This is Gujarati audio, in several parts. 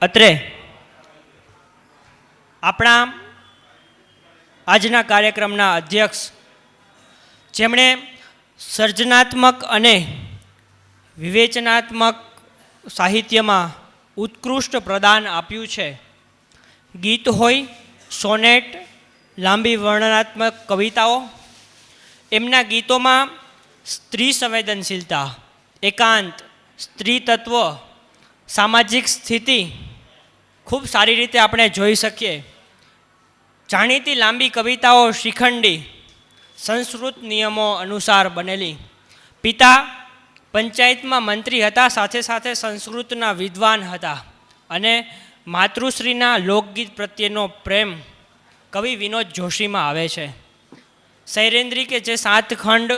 અત્રે આપણા આજના કાર્યક્રમના અધ્યક્ષ, જેમણે સર્જનાત્મક અને વિવેચનાત્મક સાહિત્યમાં ઉત્કૃષ્ટ પ્રદાન આપ્યું છે. ગીત હોય, સોનેટ, લાંબી વર્ણનાત્મક કવિતાઓ, એમના ગીતોમાં સ્ત્રી સંવેદનશીલતા, એકાંત, સ્ત્રી તત્વ, સામાજિક સ્થિતિ ખૂબ સારી રીતે આપણે જોઈ શકીએ. જાણીતી લાંબી કવિતાઓ શિખંડી, સંસ્કૃત નિયમો અનુસાર બનેલી. પિતા પંચાયતમાં મંત્રી હતા, સાથે સાથે સંસ્કૃતના વિદ્વાન હતા, અને માતૃશ્રીના લોકગીત પ્રત્યેનો પ્રેમ કવિ વિનોદ જોશીમાં આવે છે. સૈરેન્દ્રી કે જે 7 ખંડ,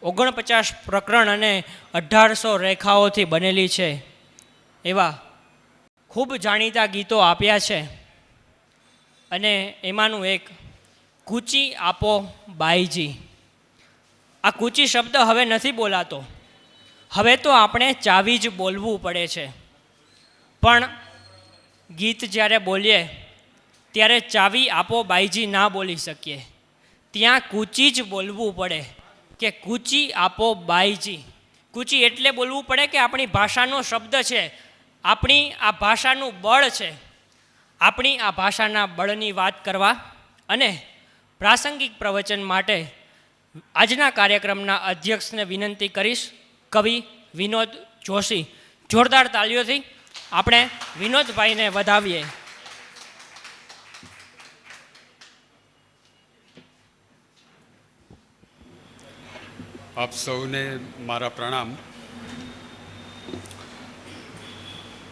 49 પ્રકરણ અને 1800 રેખાઓથી બનેલી છે, એવા ખૂબ જાણીતા ગીતો આપ્યા છે. અને એમાંનું એક કૂચી આપો બાઈજી. આ કૂચી શબ્દ હવે નથી બોલાતો, હવે તો આપણે ચાવી જ બોલવું પડે છે. પણ ગીત જ્યારે બોલીએ ત્યારે ચાવી આપો બાઈજી ના બોલી શકીએ, ત્યાં કૂચી જ બોલવું પડે કે કૂચી આપો બાઈજી. કૂચી એટલે બોલવું પડે કે આપણી ભાષાનો શબ્દ છે, આપણી આ ભાષાનું બળ છે. આપણી આ ભાષાના બળની વાત કરવા અને પ્રાસંગિક પ્રવચન માટે આજના કાર્યક્રમના અધ્યક્ષને વિનંતી કરીશ, કવિ વિનોદ જોશી. જોરદાર તાળીઓથી આપણે વિનોદભાઈને વધાવીએ. આપ સૌને મારા પ્રણામ.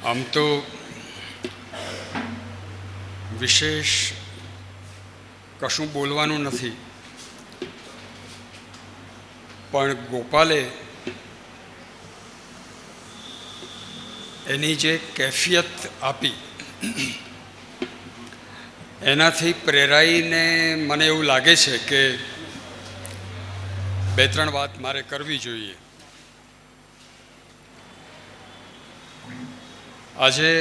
આમ તો વિશેષ કશું બોલવાનું નથી, પણ ગોપાલે એની જે કેફિયત આપી એનાથી પ્રેરાઈને મને એવું લાગે છે કે 2-3 વાત મારે કરવી જોઈએ. આજે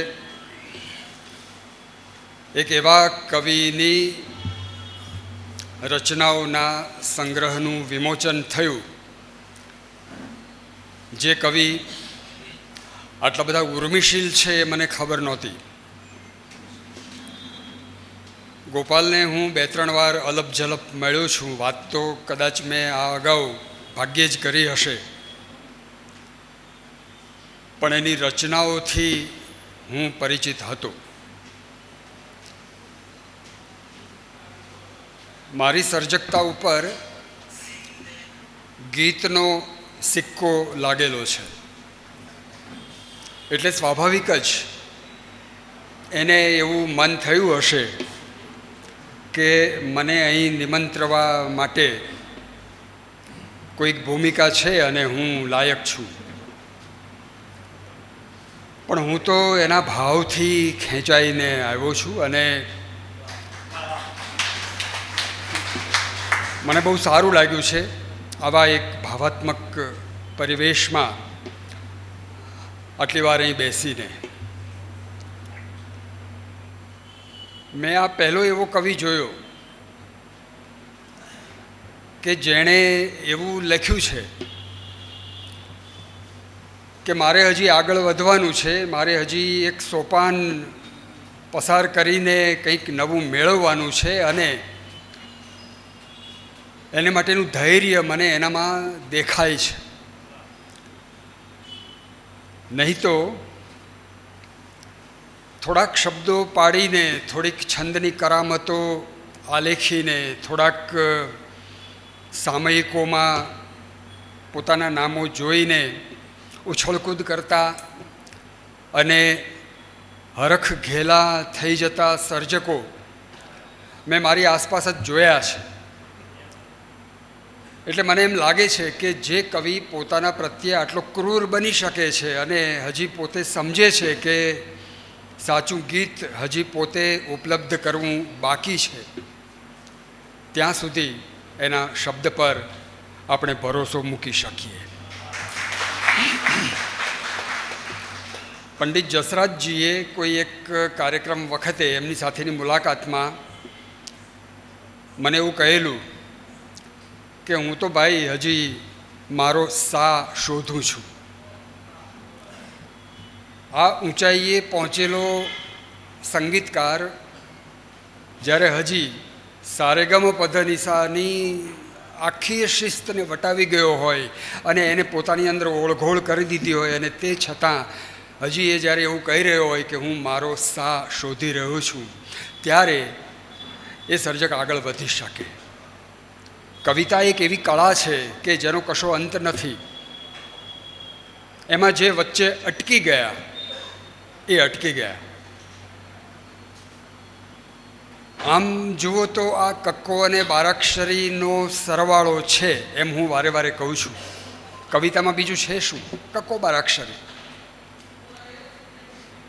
એક એવા કવિની રચનાઓના સંગ્રહનું વિમોચન થયું, જે કવિ આટલા બધા ઉર્મિશીલ છે એ મને ખબર નહોતી. ગોપાલને હું 2-3 વાર અલપ ઝલપ મળ્યો છું. વાત તો કદાચ મેં આ અગાઉ ભાગ્યે જ કરી હશે, પણ એની રચનાઓથી હું પરિચિત હતો. મારી સર્જકતા ઉપર ગીતનો સિક્કો લાગેલો છે, એટલે સ્વાભાવિક જ એને એવું મન થયું હશે કે મને અહીં નિમંત્રવા માટે કોઈક ભૂમિકા છે અને હું લાયક છું. પણ હું તો એના ભાવથી ખેંચાઈને આવ્યો છું અને મને બહુ સારું લાગ્યું છે આવા એક ભાવાત્મક પરિવેશમાં આટલી વાર અહીં બેસીને. મેં આ પહેલો એવો કવિ જોયો કે જેણે એવું લખ્યું છે કે મારે હજી આગળ વધવાનું છે, મારે હજી એક સોપાન પસાર કરીને કંઈક નવું મેળવવાનું છે, અને એને માટેનું ધૈર્ય મને એનામાં દેખાય છે. નહીં તો થોડાક શબ્દો પાડીને, થોડીક છંદની કરામતો આલેખીને, થોડાક સામયિકોમાં પોતાના નામો જોઈને ઉછળકૂદ કરતા અને હરખ ઘેલા થઈ જતા સર્જકો મેં મારી આસપાસ જ જોયા છે. એટલે મને એમ લાગે છે કે જે કવિ પોતાના પ્રત્યે આટલો ક્રૂર બની શકે છે અને હજી પોતે સમજે છે કે સાચું ગીત હજી પોતે ઉપલબ્ધ કરવું બાકી છે, ત્યાં સુધી એના શબ્દ પર આપણે ભરોસો મૂકી શકીએ. પંડિત જસરાજજીએ કોઈ એક કાર્યક્રમ વખતે એમની સાથેની મુલાકાતમાં મને એવું કહેલું કે હું તો ભાઈ હજી મારો સા શોધું છું. આ ઊંચાઈએ પહોંચેલો સંગીતકાર જ્યારે હજી સારેગમ પધનિસાની આખી શિસ્તને વટાવી ગયો હોય અને એને પોતાની અંદર ઓળઘોળ કરી દીધી હોય અને તે છતાં હજી એ જ્યારે એવું કહી રહ્યો હોય કે હું મારો સા શોધી રહ્યો છું, ત્યારે એ સર્જક આગળ વધી શકે. કવિતા એક એવી કળા છે કે જેનો કશો અંત નથી. એમાં જે વચ્ચે અટકી ગયા એ અટકી ગયા. આમ જુઓ તો આ કક્કો અને બારાક્ષરીનો સરવાળો છે એમ હું વારે વારે કહું છું. કવિતામાં બીજું છે શું? કક્કો બારાક્ષરી.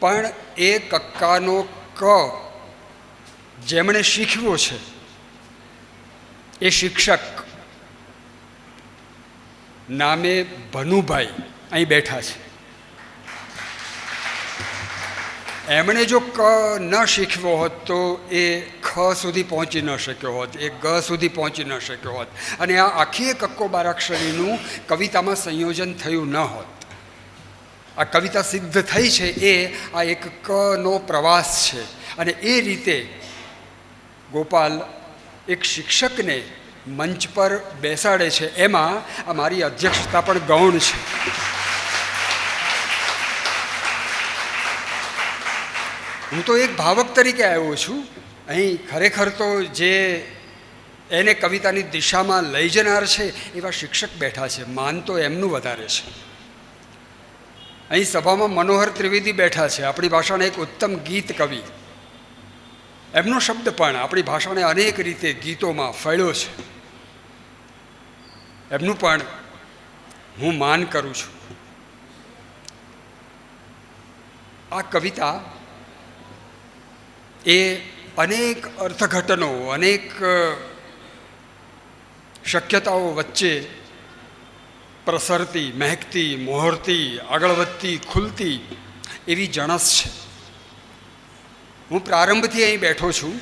પણ એ કક્કાનો ક જેમણે શીખવ્યો છે એ શિક્ષક નામે ભનુભાઈ અહીં બેઠા છે. એમણે જો ક ન શીખવ્યો હોત તો એ ખ સુધી પહોંચી ન શક્યો હોત, એ ગ સુધી પહોંચી ન શક્યો હોત, અને આ આખી કક્કો બારાક્ષરીનું કવિતામાં સંયોજન થયું ન હોત. આ કવિતા સિદ્ધ થઈ છે એ આ એક કનો પ્રવાસ છે. અને એ રીતે ગોપાલ એક શિક્ષકને મંચ પર બેસાડે છે. એમાં આ મારી અધ્યક્ષતા પણ ગૌણ છે. હું તો એક ભાવક તરીકે આવ્યો છું. અહીં ખરેખર તો જે એને કવિતાની દિશામાં લઈ જનાર છે એવા શિક્ષક બેઠા છે. માન તો એમનું વધારે છે. અહીં સભામાં મનોહર ત્રિવેદી બેઠા છે, આપણી ભાષાના એક ઉત્તમ ગીત કવિ. એમનો શબ્દ પણ આપણી ભાષાને અનેક રીતે ગીતોમાં ફળ્યો છે. એમનું પણ હું માન કરું છું. આ કવિતા એ અનેક અર્થઘટનો, અનેક શક્યતાઓ વચ્ચે પ્રસરતી, મહેકતી, મોહરતી, આગળ વધતી, ખુલતી એવી જણસ છે. હું પ્રારંભથી અહીં બેઠો છું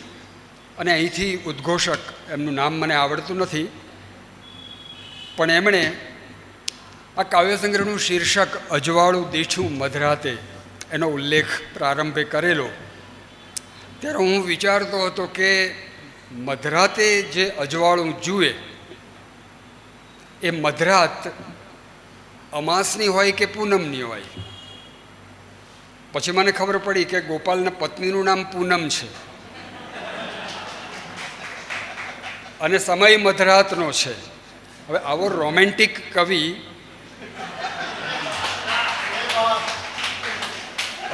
અને અહીંથી ઉદ્ઘોષક, એમનું નામ મને આવડતું નથી, પણ એમણે આ કાવ્યસંગ્રહનું શીર્ષક અજવાળું દીઠું મધરાતે એનો ઉલ્લેખ પ્રારંભે કરેલો. ત્યારે હું વિચારતો હતો કે મધરાતે જે અજવાળું જુએ એ મધરાત અમાસની હોય કે પૂનમની હોય. પછી મને ખબર પડી કે ગોપાલના પત્નીનું નામ પૂનમ છે અને સમય મધરાતનો છે. હવે આવો રોમેન્ટિક કવિ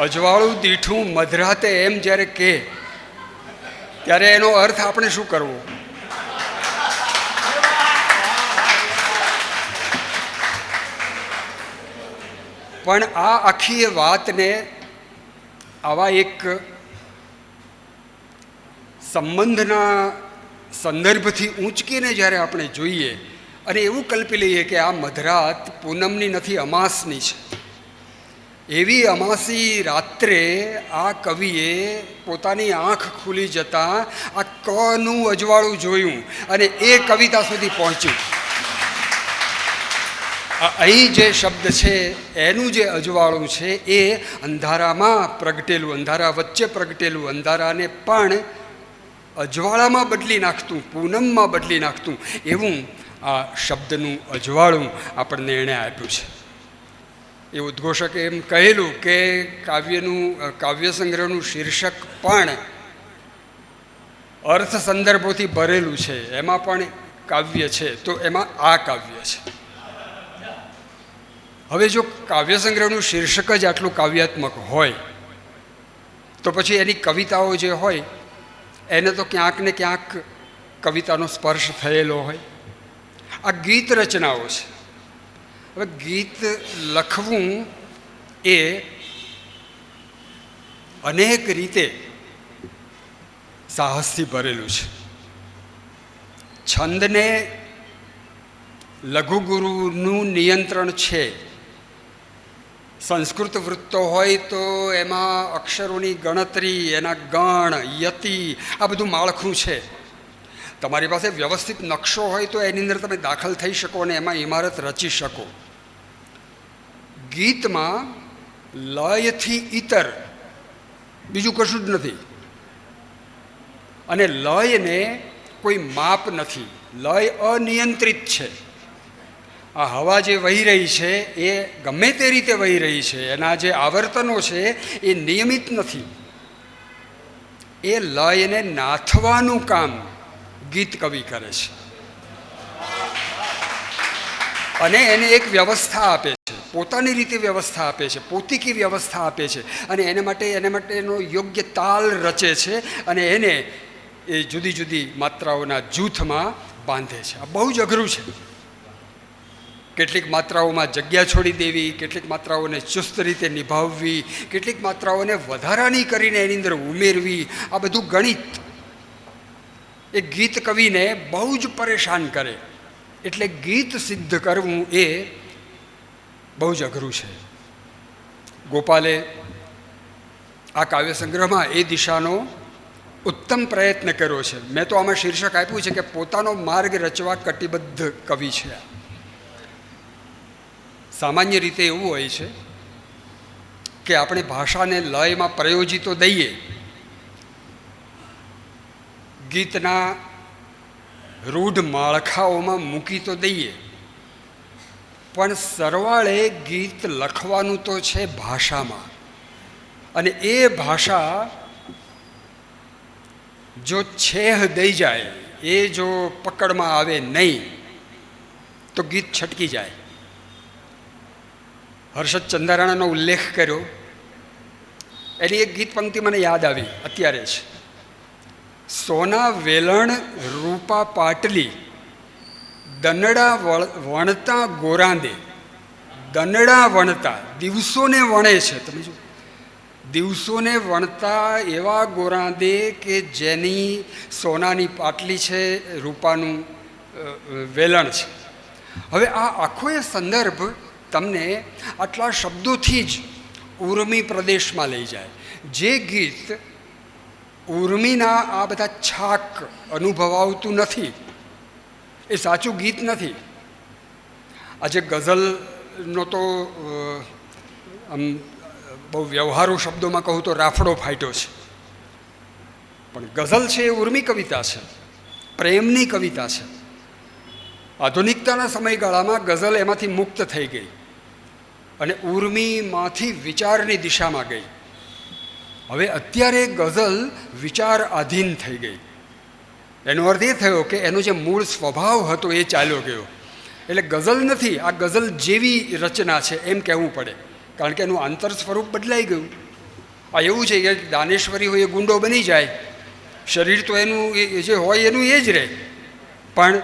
અજવાળું દીઠું મધરાતે એમ જ્યારે કહે ત્યારે એનો અર્થ આપણે શું કરવો? પણ આ આખી વાતને આવા એક સંબંધના સંદર્ભથી ઊંચકીને જ્યારે આપણે જોઈએ અને એવું કલ્પી લઈએ કે આ મધરાત પૂનમની નથી, અમાસની છે, એવી અમાસી રાત્રે આ કવિએ પોતાની આંખ ખુલી જતાં આ કનું અજવાળું જોયું અને એ કવિતા સુધી પહોંચ્યું. અહીં જે શબ્દ છે એનું જે અજવાળું છે એ અંધારામાં પ્રગટેલું, અંધારા વચ્ચે પ્રગટેલું, અંધારાને પણ અજવાળામાં બદલી નાખતું, પૂનમમાં બદલી નાખતું એવું આ શબ્દનું અજવાળું આપણને એણે આપ્યું છે. એ ઉદ્ઘોષકે એમ કહેલું કે કાવ્ય સંગ્રહનું શીર્ષક પણ અર્થ સંદર્ભોથી ભરેલું છે. એમાં પણ કાવ્ય છે તો એમાં આ કાવ્ય છે. હવે જો કાવ્ય સંગ્રહનું શીર્ષક જ આટલું કાવ્યાત્મક હોય તો પછી એની કવિતાઓ જે હોય એને તો ક્યાંક ને ક્યાંક કવિતાનો સ્પર્શ થયેલો હોય. આ ગીત રચનાઓ છે. હવે ગીત લખવું એ અનેક રીતે સાહસથી ભરેલું છે. છંદને લઘુગુરુનું નિયંત્રણ છે સંસ્કૃત વૃત્તો હોય તો એમાં અક્ષરોની ગણતરી, એના ગણ, યતિ, આ બધું માળખું છે. તમારી પાસે વ્યવસ્થિત નકશો હોય તો એની અંદર તમે દાખલ થઈ શકો અને એમાં ઇમારત રચી શકો. ગીતમાં લયથી ઇતર બીજું કશું જ નથી. અને લયને કોઈ માપ નથી. લય અનિયંત્રિત છે. આ હવા જે વહી રહી છે એ ગમે તે રીતે વહી રહી છે, એના જે આવર્તનો છે એ નિયમિત નથી. એ લયને નાથવાનું કામ ગીત કવિ કરે છે અને એને એક વ્યવસ્થા આપે છે, પોતાની રીતે વ્યવસ્થા આપે છે, પોતીકી વ્યવસ્થા આપે છે અને એને માટેનો યોગ્ય તાલ રચે છે અને એને એ જુદી જુદી માત્રાઓના જૂથમાં બાંધે છે. આ બહુ જ અઘરું છે. કેટલીક માત્રાઓમાં જગ્યા છોડી દેવી, કેટલીક માત્રાઓને ચુસ્ત રીતે નિભાવવી, કેટલીક માત્રાઓને વધારાની કરીને એની અંદર ઉમેરવી, આ બધું ગણિત એ ગીત કવિને બહુ જ પરેશાન કરે. એટલે ગીત સિદ્ધ કરવું એ બહુ જ અઘરું છે. ગોપાલે આ કાવ્ય સંગ્રહમાં એ દિશાનો ઉત્તમ પ્રયત્ન કર્યો છે. મેં તો આમાં શીર્ષક આપ્યું છે કે પોતાનો માર્ગ રચવા કટિબદ્ધ કવિ છે. સામાન્ય રીતે એવું હોય છે કે આપણે ભાષાને લયમાં પ્રયોજિતો દઈએ, ગીતના રૂઢ માળખાઓમાં મૂકી તો દઈએ, પણ સરવાળે ગીત લખવાનું તો છે ભાષામાં. અને એ ભાષા જો છેહ દઈ જાય, એ જો પકડમાં આવે નહીં તો ગીત છટકી જાય. હર્ષદ ચંદારાણાનો ઉલ્લેખ કર્યો, એની એક ગીત પંક્તિ મને યાદ આવી અત્યારે જ. સોના વેલણ રૂપા પાટલી, દનડા વણતા ગોરાંદે. દનડા વણતા, દિવસોને વણે છે. તમે જો, દિવસોને વણતા એવા ગોરાંદે કે જેની સોનાની પાટલી છે, રૂપાનું વેલણ છે. હવે આ આખો એ સંદર્ભ તમને આટલા શબ્દોથી જ ઉર્મી પ્રદેશમાં લઈ જાય. જે ગીત ઉર્મિના આ બધા છાક અનુભવાવતું નથી એ સાચું ગીત નથી. આજે ગઝલનો તો આમ બહુ વ્યવહારુ શબ્દોમાં કહું તો રાફડો ફાટ્યો છે. પણ ગઝલ છે એ ઉર્મી કવિતા છે, પ્રેમની કવિતા છે. આધુનિકતાના સમયગાળામાં ગઝલ એમાંથી મુક્ત થઈ ગઈ અને ઉર્મીમાંથી વિચારની દિશામાં ગઈ. હવે અત્યારે ગઝલ વિચાર આધીન થઈ ગઈ. એનો અર્થ એ થયો કે એનો જે મૂળ સ્વભાવ હતો એ ચાલ્યો ગયો. એટલે ગઝલ નથી, આ ગઝલ જેવી રચના છે એમ કહેવું પડે, કારણ કે એનું આંતર સ્વરૂપ બદલાઈ ગયું. આ એવું છે કે દાનેશ્વરી હોય એ ગુંડો બની જાય, શરીર તો એનું જે હોય એનું એ જ રહે, પણ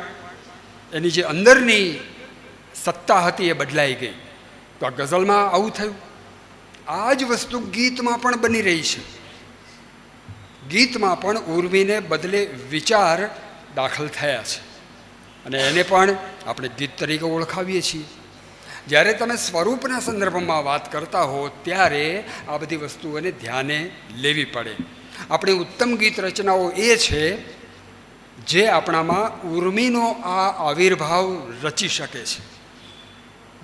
એની જે અંદરની સત્તા હતી એ બદલાઈ ગઈ. તો આ ગઝલમાં આવું થયું. આ જ વસ્તુ ગીતમાં પણ બની રહી છે. ગીતમાં પણ ઉર્મીને બદલે વિચાર દાખલ થયા છે અને એને પણ આપણે ગીત તરીકે ઓળખાવીએ છીએ. જ્યારે તમે સ્વરૂપના સંદર્ભમાં વાત કરતા હો ત્યારે આ બધી વસ્તુઓને ધ્યાને લેવી પડે. આપણી ઉત્તમ ગીત રચનાઓ એ છે જે આપણામાં ઉર્મીનો આ આવિર્ભાવ રચી શકે છે.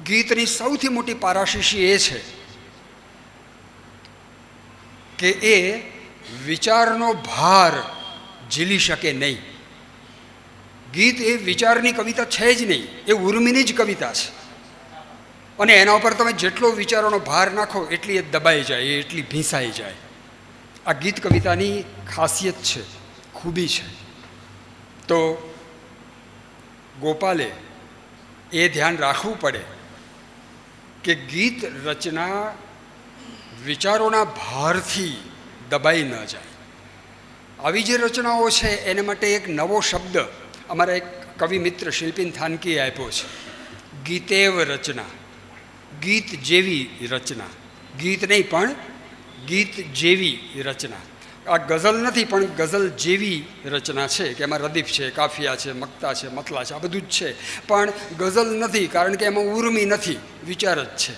ગીતની સૌથી મોટી પારાશીશી એ છે કે એ વિચારનો ભાર ઝીલી શકે નહીં. ગીત એ વિચારની કવિતા છે જ નહીં, એ ઉર્મીની જ કવિતા છે. અને એના ઉપર તમે જેટલો વિચારોનો ભાર નાખો એટલી એ દબાઈ જાય, એટલી ભીંસાઈ જાય. આ ગીત કવિતાની ખાસિયત છે, ખૂબી છે. તો ગોપાલે એ ધ્યાન રાખવું પડે કે ગીત રચના વિચારોના ભારથી દબાઈ ન જાય. આવી જે રચનાઓ છે એને માટે એક નવો શબ્દ અમારા એક કવિ મિત્ર શિલ્પીન થાનકીએ આપ્યો છે, ગીતેવ રચના. ગીત જેવી રચના, ગીત નહીં પણ ગીત જેવી રચના. આ ગઝલ નથી પણ ગઝલ જેવી રચના છે કે એમાં રદીફ છે, કાફિયા છે, મક્તા છે, મતલા છે, આ બધું જ છે. પણ ગઝલ નથી કારણ કે એમાં ઉર્મી નથી, વિચાર જ છે.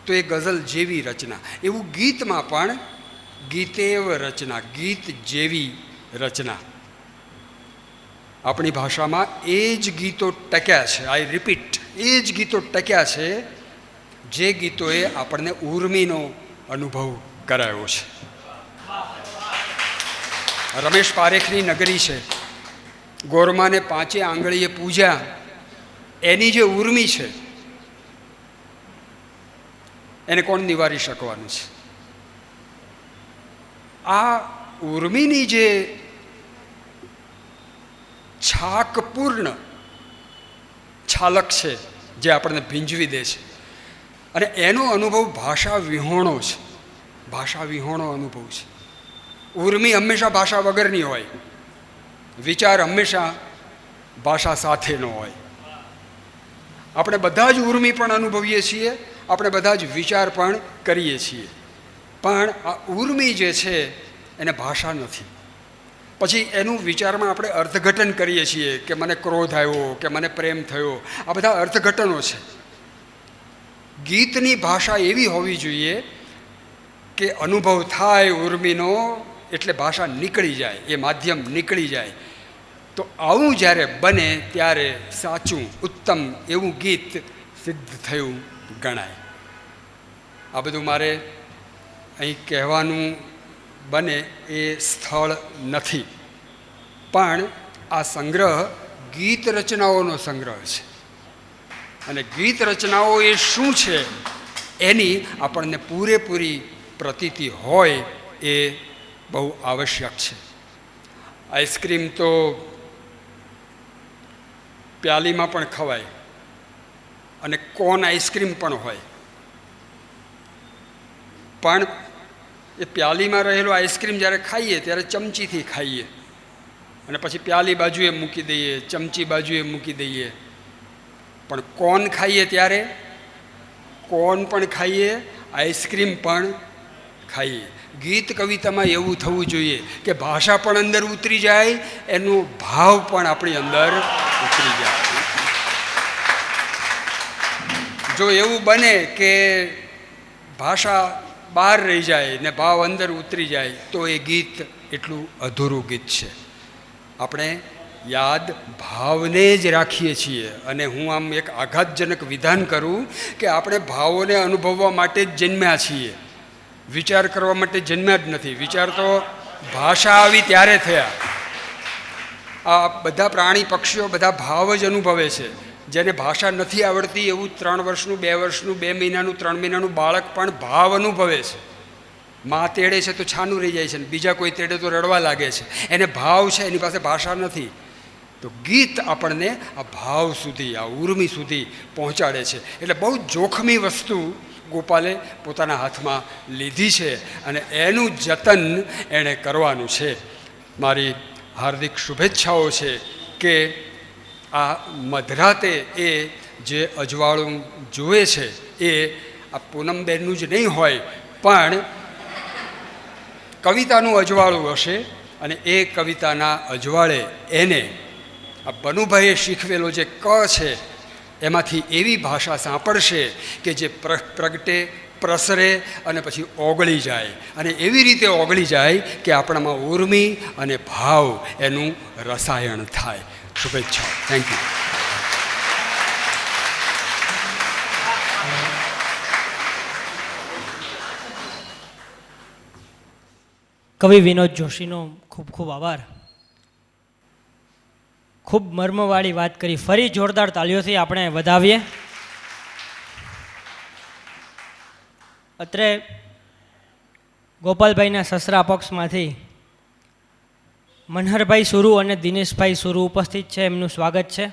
તો એ ગઝલ જેવી રચના. એવું ગીતમાં પણ ગીતેવ રચના, ગીત જેવી રચના. આપણી ભાષામાં એ જ ગીતો ટક્યા છે, આઈ રિપીટ, એ જ ગીતો ટક્યા છે જે ગીતોએ આપણને ઉર્મિનો અનુભવ કરાયો છે. રમેશ પારેખની નગરી છે, ગોરમાને 5 આંગળીએ પૂજ્યા, એની જે ઉર્મિ છે એને કોણ નિવારી શકવાનું છે? આ ઉર્મિની જે છાકપૂર્ણ છાલક છે જે આપણને ભીંજવી દે છે, અને એનો અનુભવ ભાષા વિહોણો છે, ભાષા વિહોણો અનુભવ છે. ઉર્મિ હંમેશા ભાષા વગરની હોય, વિચાર હંમેશા ભાષા સાથેનો હોય. આપણે બધા જ ઉર્મિ પણ અનુભવીએ છીએ, આપણે બધા જ વિચાર પણ કરીએ છીએ, પણ આ ઉર્મિ જે છે એને ભાષા નથી. પછી એનું વિચારમાં આપણે અર્થઘટન કરીએ છીએ કે મને ક્રોધ આવ્યો કે મને પ્રેમ થયો, આ બધા અર્થઘટનો છે. ગીતની ભાષા એવી હોવી જોઈએ કે અનુભવ થાય ઉર્મિનો એટલે ભાષા નીકળી જાય, એ માધ્યમ નીકળી જાય. તો આવું જ્યારે બને ત્યારે સાચું ઉત્તમ એવું ગીત સિદ્ધ થયું ગણાય. આ બધું મારે અહીં કહેવાનું બને એ સ્થળ નથી, પણ આ સંગ્રહ ગીત રચનાઓનો સંગ્રહ છે, અને ગીત રચનાઓ એ શું છે એની આપણને પૂરેપૂરી પ્રતીતિ હોય એ બહુ આવશ્યક છે. આઈસ્ક્રીમ તો પ્યાલીમાં પણ ખવાય, અને કોન આઈસ્ક્રીમ પણ હોય, પણ એ પ્યાલીમાં રહેલો આઈસ્ક્રીમ જ્યારે ખાઈએ ત્યારે ચમચીથી ખાઈએ, અને પછી પ્યાલી બાજુએ મૂકી દઈએ, ચમચી બાજુએ મૂકી દઈએ. પણ કોન ખાઈએ ત્યારે કોન પણ ખાઈએ, આઈસ્ક્રીમ પણ ખાઈએ. ગીત કવિતામાં એવું થવું જોઈએ કે ભાષા પણ અંદર ઉતરી જાય, એનો ભાવ પણ આપણી અંદર ઉતરી જાય. જો એવું બને કે ભાષા બહાર રહી જાય ને ભાવ અંદર ઉતરી જાય તો એ ગીત એટલું અધૂરું ગીત છે. આપણે યાદ ભાવને જ રાખીએ છીએ, અને હું આમ એક આઘાતજનક વિધાન કરું કે આપણે ભાવોને અનુભવવા માટે જ જન્મ્યા છીએ, વિચાર કરવા માટે જન્મ્યા જ નથી. વિચાર તો ભાષા આવી ત્યારે થયા. આ બધા પ્રાણી પક્ષીઓ બધા ભાવ જ અનુભવે છે. જેને ભાષા નથી આવડતી એવું 3 વર્ષનું 2 વર્ષનું 2 મહિનાનું 3 મહિનાનું બાળક પણ ભાવ અનુભવે છે. માં તેડે છે તો છાનું રહી જાય છે, ને બીજા કોઈ તેડે તો રડવા લાગે છે. એને ભાવ છે, એની પાસે ભાષા નથી. તો ગીત આપણને આ ભાવ સુધી, આ ઉર્મિ સુધી પહોંચાડે છે. એટલે બહુ જોખમી વસ્તુ ગોપાલે પોતાના હાથમાં લીધી છે, અને એનું જતન એણે કરવાનું છે. મારી હાર્દિક શુભેચ્છાઓ છે કે આ મધરાતે એ જે અજવાળું જુએ છે એ આ પૂનમબેનનું જ નહીં હોય, પણ કવિતાનું અજવાળું હશે, અને એ કવિતાના અજવાળે એને આ બનુભાઈએ શીખવેલો જે ક છે એમાંથી એવી ભાષા સાંપડશે કે જે પ્રગટે, પ્રસરે અને પછી ઓગળી જાય, અને એવી રીતે ઓગળી જાય કે આપણામાં ઉર્મિ અને ભાવ એનું રસાયણ થાય. શુભેચ્છાઓ. Thank you. કવિ વિનોદ જોશીનો ખૂબ ખૂબ આભાર. ખૂબ મર્મવાળી વાત કરી. ફરી જોરદાર તાળીઓથી આપણે વધાવીએ. અત્રે ગોપાલભાઈના સસરા પક્ષમાંથી મનહરભાઈ સુરુ અને દિનેશભાઈ સુરુ ઉપસ્થિત છે, એમનું સ્વાગત છે.